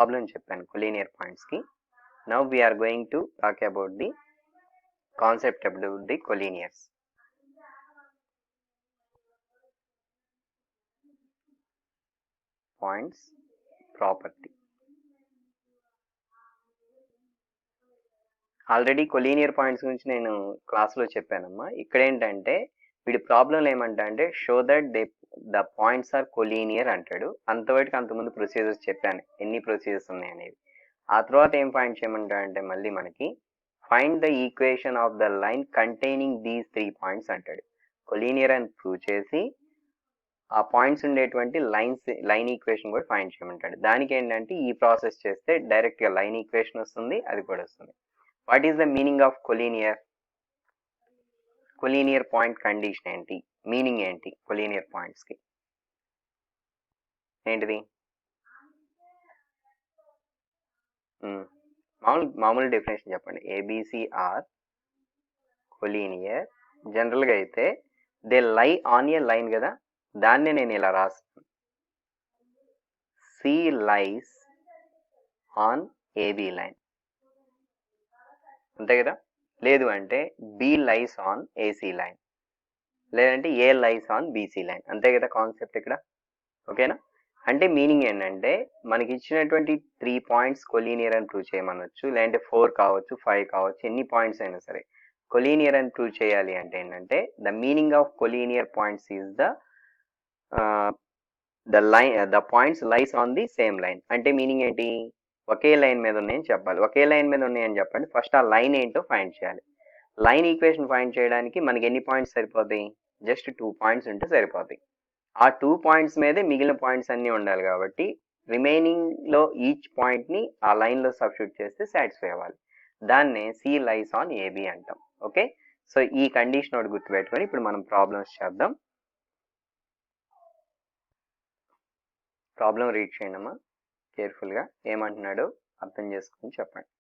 Problem చెప్పాను collinear పాయింట్స్కి. Now we're going to talk about the concept about the collinears. Points property. Already collinear points గురించి నేను క్లాస్లో చెప్పానమ్మా. ఇక్కడ ఏంటంటే వీడి ప్రాబ్లం ఏమంటా అంటే show that the points are collinear అంటాడు. అంతవరకు అంతకుముందు ప్రొసీజర్స్ చెప్పాను, ఎన్ని ప్రొసీజర్స్ ఉన్నాయి అనేది. ఆ తర్వాత ఏం పాయింట్ చేయమంటా అంటే మళ్ళీ మనకి find the equation of the line containing these 3 points అంటాడు. కొలీనియర్ అని ప్రూవ్ చేసి ఆ పాయింట్స్ ఉండేటువంటి లైన్ ఈక్వేషన్ కూడా ఫైండ్ చేయమంటాడు. దానికి ఏంటంటే ఈ ప్రాసెస్ చేస్తే డైరెక్ట్గా లైన్ ఈక్వేషన్ వస్తుంది, అది కూడా వస్తుంది. What is the meaning of collinear? Collinear point condition ఏంటి, మీనింగ్ ఏంటి కొలీనియర్ పాయింట్స్కి ఏంటిది? మామూలు డెఫినేషన్ చెప్పండి. ABC are collinear. జనరల్గా అయితే they lie on a line కదా, దాన్నే నేను ఇలా రాస్తాను, C lies on AB line, అంతే కదా. లేదు అంటే B lies on AC line, లేదంటే A lies on BC line, అంతే కదా కాన్సెప్ట్ ఇక్కడ. ఓకేనా? అంటే మీనింగ్ ఏంటంటే మనకి ఇచ్చినటువంటి 3 పాయింట్స్ కొలీనియర్ అని ప్రూవ్ చేయమనొచ్చు, లేదంటే 4 కావచ్చు, 5 కావచ్చు, ఎన్ని పాయింట్స్ అయినా సరే కొలీనియర్ అని ప్రూవ్ చేయాలి అంటే ఏంటంటే the meaning of collinear points is the points lies on the same line. అంటే మీనింగ్ ఏంటి? ఒకే లైన్ మీద ఉన్నాయని చెప్పాలి. ఒకే లైన్ మీద ఉన్నాయని చెప్పండి, ఫస్ట్ ఆ లైన్ ఏంటో ఫైండ్ చేయాలి. లైన్ ఈక్వేషన్ ఫైండ్ చేయడానికి మనకి ఎన్ని పాయింట్స్ సరిపోతాయి? జస్ట్ 2 పాయింట్స్ ఉంటే సరిపోతాయి. ఆ 2 పాయింట్స్ మీదే మిగిలిన పాయింట్స్ అన్నీ ఉండాలి కాబట్టి రిమైనింగ్లో ఈచ్ పాయింట్ని ఆ లైన్లో సబ్స్టిట్యూట్ చేస్తే సాటిస్ఫై అవ్వాలి. దాన్నే సి లైస్ ఆన్ ఏబి అంటాం. ఓకే, సో ఈ కండిషన్ ఒకటి గుర్తుపెట్టుకొని ఇప్పుడు మనం ప్రాబ్లమ్స్ చేద్దాం. ప్రాబ్లం రీడ్ చేయండి అమ్మా కేర్ఫుల్గా, ఏమంటున్నాడో అర్థం చేసుకుని చెప్పండి.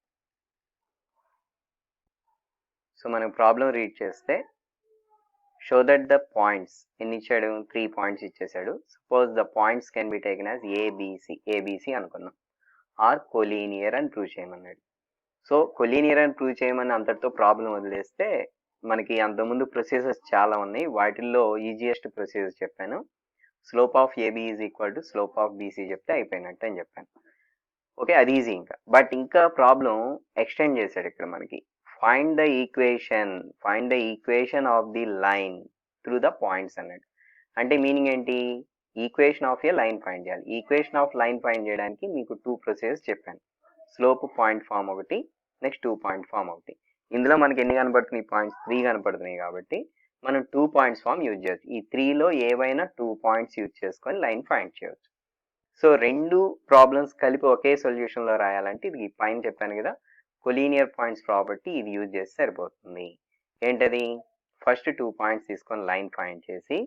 సో మనం ప్రాబ్లం రీడ్ చేస్తే షో దట్ ద పాయింట్స్ ఎన్ని ఇచ్చాడు? 3 పాయింట్స్ ఇచ్చేసాడు. Suppose the points can be taken as ABC అనుకున్నాం. ఆర్ కొలీనియర్ అని ప్రూవ్ చేయమన్నాడు. సో కొలీనియర్ అని ప్రూవ్ చేయమని అంతటితో ప్రాబ్లం వదిలేస్తే మనకి అంతకుముందు ప్రొసీజర్స్ చాలా ఉన్నాయి. వాటిల్లో ఈజియెస్ట్ ప్రొసీజర్ చెప్పాను. Slope of AB is equal to slope of BC చెప్తే అయిపోయినట్టు అని చెప్పాను. ఓకే, అది ఈజీ. ఇంకా ప్రాబ్లం ఎక్స్టెండ్ చేశాడు ఇక్కడ మనకి. Find the equation of the line through the points అన్నాడు. అంటే మీనింగ్ ఏంటి? Equation of A line find చేయాలి. ఈక్వేషన్ ఆఫ్ లైన్ ఫైండ్ చేయడానికి మీకు 2 ప్రొసీజర్స్ చెప్పాను. స్లోప్ పాయింట్ ఫామ్ ఒకటి, నెక్స్ట్ 2 పాయింట్ ఫామ్ ఒకటి. ఇందులో మనకి ఎన్ని కనపడుతున్నాయి పాయింట్స్? 3 కనపడుతున్నాయి కాబట్టి మనం 2 పాయింట్స్ ఫామ్ యూజ్ చేయొచ్చు. ఈ 3లో ఏవైనా 2 పాయింట్స్ యూజ్ చేసుకొని లైన్ ఫైండ్ చేయవచ్చు. సో 2 ప్రాబ్లమ్స్ కలిపి ఒకే సొల్యూషన్లో రాయాలంటే ఇది పైన చెప్పాను కదా, కొలీనియర్ పాయింట్స్ ప్రాపర్టీ ఇది యూజ్ చేస్తే సరిపోతుంది. ఏంటది? ఫస్ట్ 2 పాయింట్స్ తీసుకొని లైన్ ఫైండ్ చేసి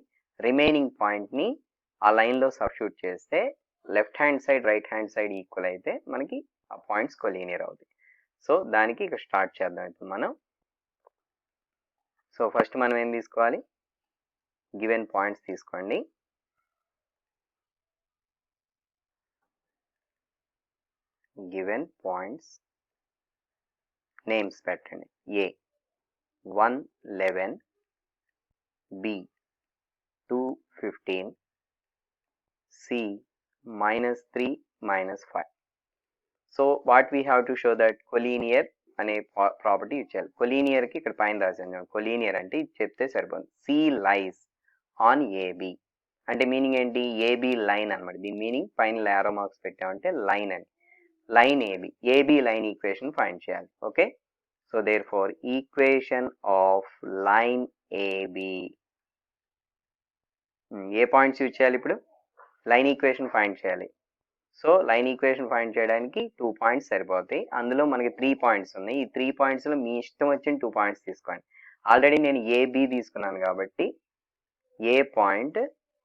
రిమైనింగ్ పాయింట్ని ఆ లైన్లో సబ్స్టిట్యూట్ చేస్తే left hand side right hand side equal అయితే మనకి ఆ పాయింట్స్ కొలీనియర్ అవుతాయి. సో దానికి ఇక స్టార్ట్ చేద్దాం ఇప్పుడు మనం. సో ఫస్ట్ మనం ఏం తీసుకోవాలి? గివెన్ పాయింట్స్ తీసుకోండి. గివెన్ పాయింట్స్ నేమ్స్ పెట్టండి. A 111, B 215, C -3 -5. So what we have to show that collinear అనే ప్రాపర్టీ ఇచ్చారు. కొలీనియర్కి ఇక్కడ పైన రాశాను. కొలీనియర్ అంటే ఇది చెప్తే సరిపోతుంది. సి లైస్ ఆన్ ఏబి అంటే మీనింగ్ ఏంటి? ఏబి లైన్ అనమాట. దీని మీనింగ్ పైన యారో మార్క్స్ పెట్టామంటే లైన్ అని. Line A B line equation find చేయాలి. Okay, so therefore equation of line A B. ఏ పాయింట్స్ యూజ్ చేయాలి ఇప్పుడు? లైన్ ఈక్వేషన్ ఫైండ్ చేయాలి. సో లైన్ ఈక్వేషన్ ఫైండ్ చేయడానికి 2 పాయింట్స్ సరిపోతాయి. అందులో మనకి 3 పాయింట్స్ ఉన్నాయి. ఈ 3 పాయింట్స్లో మీ ఇష్టం వచ్చిన 2 పాయింట్స్ తీసుకోండి. ఆల్రెడీ నేను ఏబి తీసుకున్నాను కాబట్టి A point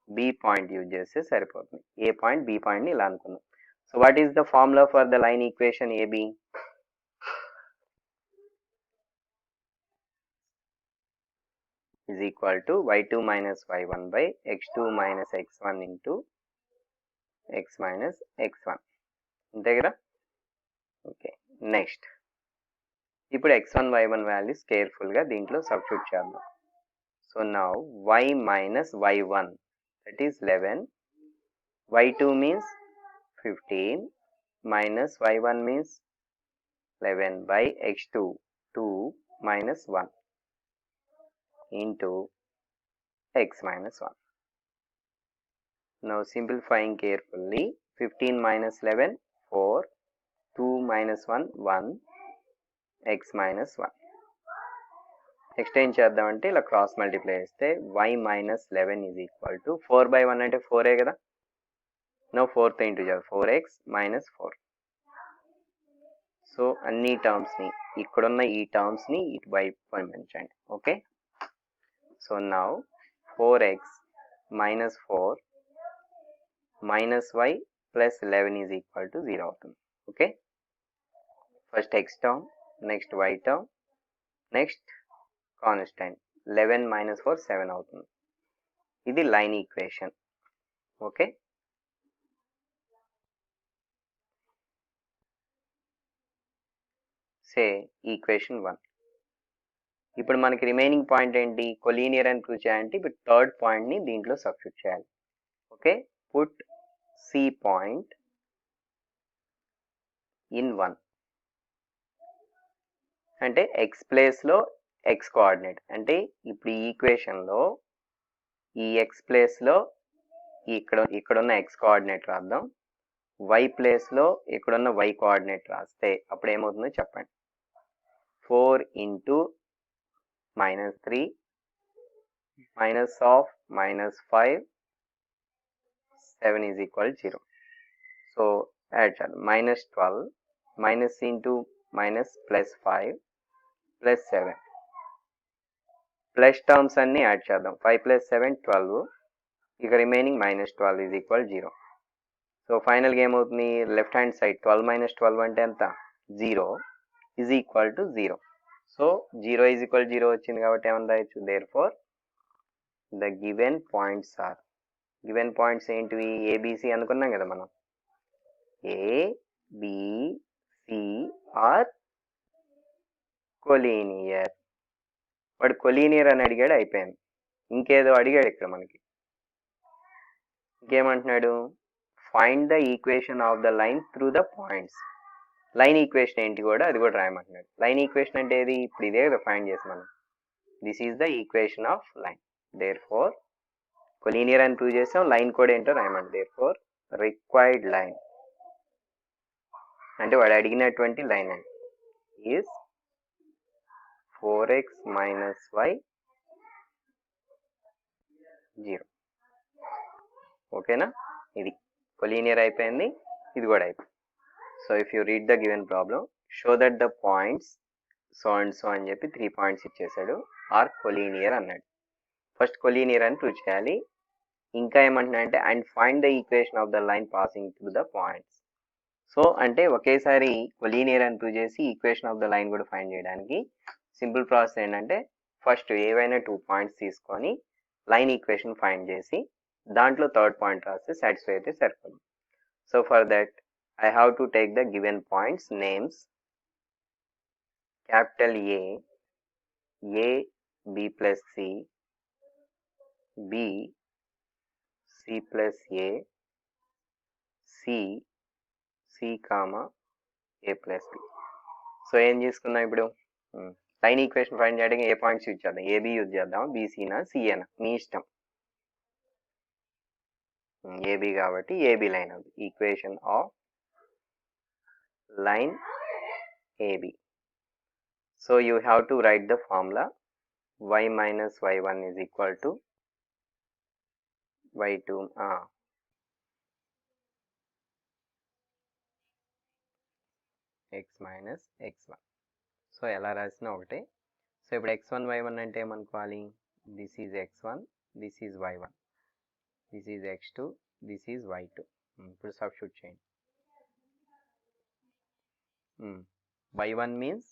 B point use చేస్తే సరిపోతుంది. ఏ పాయింట్ బి పాయింట్ని ఇలా అనుకున్నాం. So what is the formula for the line equation AB? is equal to y2 minus y1 by x2 minus x1 into x minus x1. అంతే కదా. Okay, next ఇప్పుడు x1 y1 values కేర్ఫుల్గా దీంట్లో substitute చేద్దాం. So now y minus y1 that is 11, y2 means 15 minus y1 means 11 by x2 2 minus 1 into x minus 1. Now simplifying carefully, 15 minus 11 4, 2 minus 1 1, x minus 1. Next ఏం చేద్దామంటే ఇలా cross multiply చేస్తే y minus 11 is equal to 4 by 1 అంటే 4 కదా. No 4తో into చేయాలి, 4x minus 4. So అన్ని టర్మ్స్ని ఇక్కడున్న ఈ టర్మ్స్ని ఇటువైపు పంపించండి. Okay, so now 4x minus 4 minus y plus 11 is equal to 0 అవుతుంది. Okay, first x term, next y term, next constant 11 minus 4 7 అవుతుంది. ఇది line equation. Okay, say equation 1. ఇప్పుడు మనకి రిమైనింగ్ పాయింట్ ఏంటి, కొలీనియర్ అని ప్రూవ్ చేయాలంటే ఇప్పుడు థర్డ్ పాయింట్ని దీంట్లో సబ్స్టిట్యూట్ చేయాలి. Okay, put C point in 1 అంటే ఎక్స్ ప్లేస్లో ఎక్స్ కోఆర్డినేట్, అంటే ఇప్పుడు ఈ ఈక్వేషన్లో ఈ ఎక్స్ ప్లేస్లో ఇక్కడున్న ఎక్స్ కోఆర్డినేట్ రాద్దాం, వై ప్లేస్లో ఇక్కడున్న వై కోఆర్డినేట్ రాస్తే అప్పుడు ఏమవుతుందో చెప్పండి. 4 into minus 3 minus of minus 5 7 is equal to 0. So add చేద్దాం, minus 12 minus into minus plus 5 plus 7 plus terms అన్ని యాడ్ చేద్దాం, 5 plus 7 12, ఇక remaining minus 12 is equal to 0. So ఫైనల్గా ఏమవుతుంది, లెఫ్ట్ హ్యాండ్ సైడ్ 12 minus 12 అంటే ఎంత, 0 is equal to 0. So 0 is equal to 0 వచ్చింది కాబట్టి ఏమని రాయొచ్చు, therefore the given points are, given points ఏంటివి, ఏబిసి అనుకున్నాం కదా మనం, ఏబిసి ఆర్ కొలీనియర్. వాడు కొలీనియర్ అని అడిగాడు, అయిపోయింది. ఇంకేదో అడిగాడు ఇక్కడ మనకి, ఇంకేమంటున్నాడు, find the equation of the line through the points. Line equation ఏంటి కూడా అది కూడా రాయమంటున్నాడు. లైన్ ఈక్వేషన్ అంటే ఏది, ఇప్పుడు ఇదే కదా ఫైండ్ చేసి మనం, this is the equation of line. Therefore collinear అని ప్రూవ్ చేసాం, లైన్ కూడా ఏంటో రాయమండి. దేర్ ఫోర్ రిక్వైర్డ్ లైన్ అంటే వాడు అడిగినటువంటి లైన్ అండి ఈజ్ 4x minus y 0. ఓకేనా, ఇది కొలీనియర్ అయిపోయింది, ఇది కూడా అయిపోయింది. So if you read the given problem, show that the points so and so అని చెప్పి 3 పాయింట్స్ ఇచ్చేసాడు, ఆర్ కొలీనియర్ అన్నాడు. ఫస్ట్ కొలీనియర్ అని ప్రూవ్ చేయాలి. ఇంకా ఏమంటున్నాడంటే and find the equation of the line passing through the points. So అంటే ఒకేసారి కొలీనియర్ అని ప్రూవ్ చేసి ఈక్వేషన్ ఆఫ్ ద లైన్ కూడా ఫైండ్ చేయడానికి సింపుల్ ప్రాసెస్ ఏంటంటే ఫస్ట్ ఏవైనా 2 పాయింట్స్ తీసుకొని లైన్ ఈక్వేషన్ ఫైండ్ చేసి దాంట్లో థర్డ్ పాయింట్ రాస్తే సాటిస్ఫై అయితే సరిపోతుంది. So for that I have to take the given points names, capital A B plus C, B C plus A, C comma A plus B. So ఏం చేసుకుందాం ఇప్పుడు, line equation find చేయడానికి ఏ points use చేద్దాం, AB use చేద్దాం, బీసీనా సిఏనా మీ ఇష్టం. ఏబి కాబట్టి ఏబి లైన్ అవుతుంది, equation of line AB. So you have to write the formula y minus y1 is equal to y2 x minus x1. So ఎలా రాసినా ఒకటే. సో ఇప్పుడు x1 y1 అంటే ఏమనుకోవాలి, this is x1, this is y1, this is x2, this is y2. ఇప్పుడు substitute చేయండి. y1 means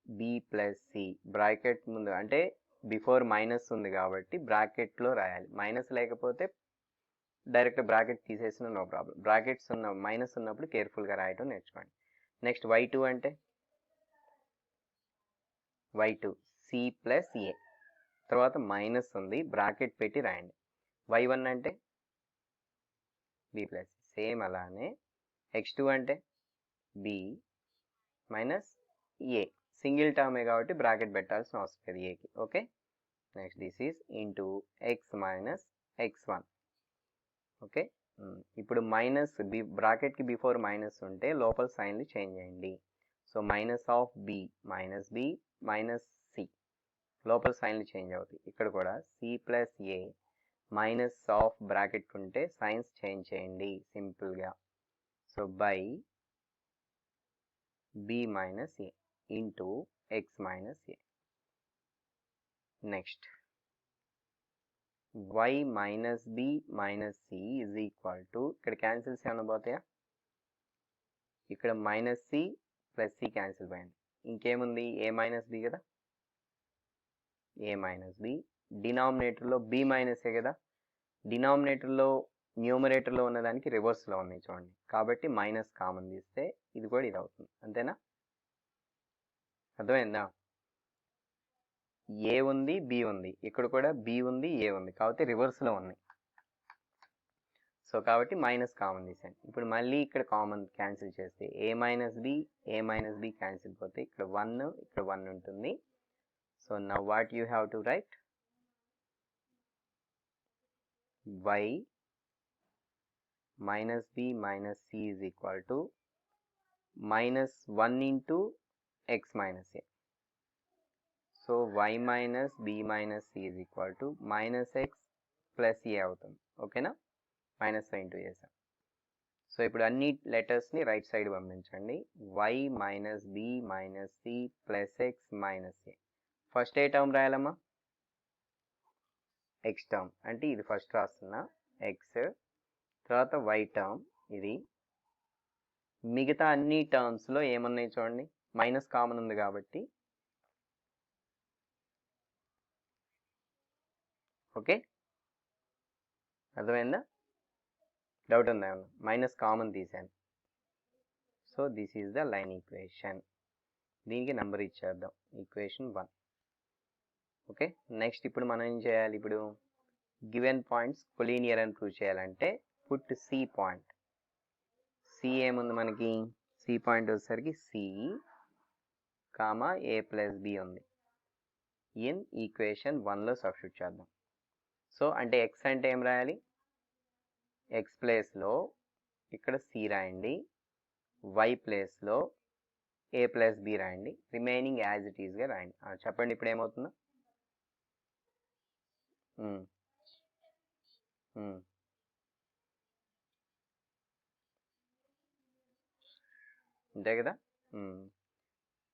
b plus C, bracket ముందు అంటే బిఫోర్ మైనస్ ఉంది కాబట్టి బ్రాకెట్లో రాయాలి, మైనస్ లేకపోతే డైరెక్ట్ బ్రాకెట్ తీసేసిన నో ప్రాబ్లం. బ్రాకెట్స్ ఉన్న మైనస్ ఉన్నప్పుడు కేర్ఫుల్గా రాయటం నేర్చుకోండి. నెక్స్ట్ y2 అంటే y2 c ప్లస్ ఏ, తర్వాత మైనస్ ఉంది బ్రాకెట్ పెట్టి రాయండి. y1 అంటే b ప్లస్ సేమ్ అలానే. x2 అంటే b మైనస్ ఏ, సింగిల్ టర్మే కాబట్టి బ్రాకెట్ పెట్టాల్సిన అవసరం లేదు ఏకి. Okay, next this is into X minus x1. Okay, ఇప్పుడు మైనస్ బ్రాకెట్కి బిఫోర్ మైనస్ ఉంటే లోపల సైన్లు చేంజ్ చేయండి. So minus of B minus C, లోపల సైన్లు చేంజ్ అవుతాయి. ఇక్కడ కూడా C plus A minus of bracket ఉంటే సైన్స్ చేంజ్ చేయండి సింపుల్గా. So by B minus A into X minus A. Next y minus B minus C is equal to, ఇక్కడ cancels ఏమైనా పోతాయా? ఇక్కడ minus C plus C cancel పోయింది. ఇంకేముంది? A minus B కదా, ఏ మైనస్ బి. డినామినేటర్లో బి మైనసే కదా, డినామినేటర్లో న్యూమరేటర్లో ఉన్నదానికి రివర్స్లో ఉన్నాయి చూడండి, కాబట్టి మైనస్ కామన్ తీస్తే ఇది కూడా ఇది అవుతుంది. అంతేనా? అర్థమైందా? ఏ ఉంది బి ఉంది, ఇక్కడ కూడా బి ఉంది ఏ ఉంది, కాబట్టి రివర్స్లో ఉన్నాయి. సో కాబట్టి మైనస్ కామన్ తీసాను. ఇప్పుడు మళ్ళీ ఇక్కడ కామన్ క్యాన్సిల్ చేస్తే ఏ మైనస్ బి క్యాన్సిల్ పోతే ఇక్కడ 1 ఇక్కడ 1 ఉంటుంది. So now what you have to write, y minus B minus C is equal to minus 1 into X minus A. So y minus B minus C is equal to minus X plus A అవుతుంది. ఓకేనా? Minus into చేసాం. So ఇప్పుడు అన్ని లెటర్స్ని right side పంపించండి. y minus B minus C plus X minus A. First ఏ term రాయాలమ్మా? X term, అంటే ఇది ఫస్ట్ రాస్తున్నా ఎక్స్, తర్వాత y టర్మ్ ఇది. మిగతా అన్ని టర్మ్స్లో ఏమన్నాయి చూడండి, మైనస్ కామన్ ఉంది కాబట్టి. ఓకే, అర్థమైందా? డౌట్ ఉందా ఏమన్నా? మైనస్ కామన్ తీసాను. So this is the line equation. దీనికి నెంబర్ ఇచ్చేద్దాం, ఈక్వేషన్ 1. ఓకే, నెక్స్ట్ ఇప్పుడు మనం ఏం చేయాలి? ఇప్పుడు గివెన్ పాయింట్స్ కొలీనియర్ అని ప్రూవ్ చేయాలంటే పుట్ సి పాయింట్. సి ఏముంది మనకి? సి పాయింట్ వచ్చేసరికి C comma A plus B ఉంది. ఇన్ ఈక్వేషన్ 1లో సబ్స్టిట్యూట్ చేద్దాం. సో అంటే ఎక్స్ అంటే ఏం రాయాలి? ఎక్స్ ప్లేస్లో ఇక్కడ సి రాయండి, వై ప్లేస్లో ఏ ప్లస్ బి రాయండి, రిమైనింగ్ యాజ్ ఇట్ ఈస్గా రాయండి. చెప్పండి ఇప్పుడు ఏమవుతుందో. అంతే కదా?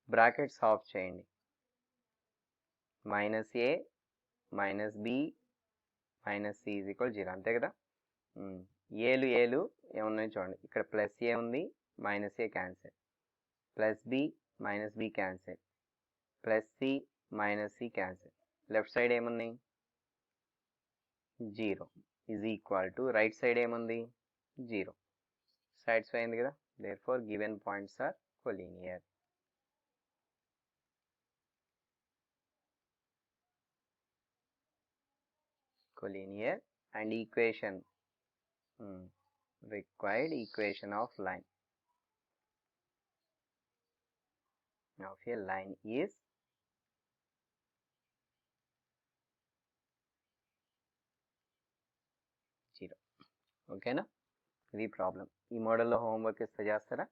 బ్రాకెట్స్ ఆఫ్ చేయండి. Minus A minus B minus C is equal 0, అంతే కదా? ఏలు ఏమున్నాయి చూడండి, ఇక్కడ ప్లస్ ఏ ఉంది, minus A cancel, plus B minus B cancel, plus C minus C cancel. Left side ఏమున్నాయి? 0 is equal to right side ఏముంది? 0. సాటిస్ఫై అయింది కదా? therefore given points are collinear. Collinear and equation required equation of line of a line is zero. ఓకేనా? ఇది problem. ఈ మోడల్లో homework ఇస్తే చేస్తారా?